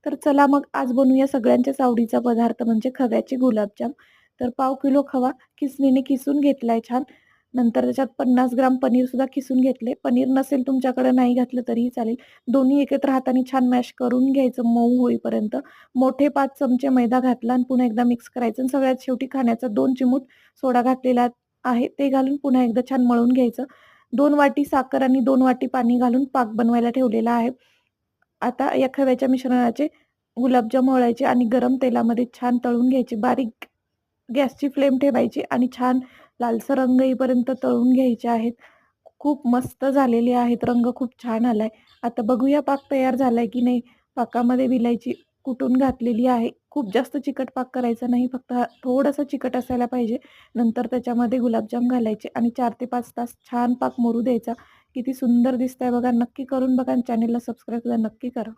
तर चला मग आज बनवूया सगळ्यांच्याच आवडीचा पदार्थ म्हणजे खव्याचे गुलाबजाम. तर पाव किलो खवा किसणीने किसून घेतलाय छान. नंतर त्याच्यात 50 ग्राम पनीरसुद्धा किसून घेतले. पनीर नसेल तुमच्याकडे नाही घातलं तरीही चालेल. दोन्ही एकत्र हाताने छान मॅश करून घ्यायचं मऊ होईपर्यंत. मोठे 5 चमचे मैदा घातला आणि पुन्हा एकदा मिक्स करायचं आणि सगळ्यात शेवटी खाण्याचा 2 चिमूट सोडा घातलेला आहे. ते घालून पुन्हा एकदा छान मळून घ्यायचं. 2 वाटी साखर आणि 2 वाटी पाणी घालून पाक बनवायला ठेवलेला आहे. आता या खव्याच्या मिश्रणाचे गुलाबजाम वळायचे आणि गरम तेलामध्ये छान तळून घ्यायचे. बारीक गॅसची फ्लेम ठेवायची आणि छान लालसर रंग येईपर्यंत तळून घ्यायचे आहेत. खूप मस्त झालेले आहेत. रंग खूप छान आलाय. आता बघूया पाक तयार झालाय की नाही. पाकामध्ये विलायची कुटून घातलेली आहे. खूप जास्त चिकट पाक करायचा नाही. फक्त हा थोडासा चिकट असायला पाहिजे. नंतर त्याच्यामध्ये गुलाबजाम घालायचे आणि 4 ते 5 तास छान पाक मुरू द्यायचा. किती सुंदर दिसतंय बघा. नक्की करून बघा आणि चॅनेलला सबस्क्राईब सुद्धा नक्की करा.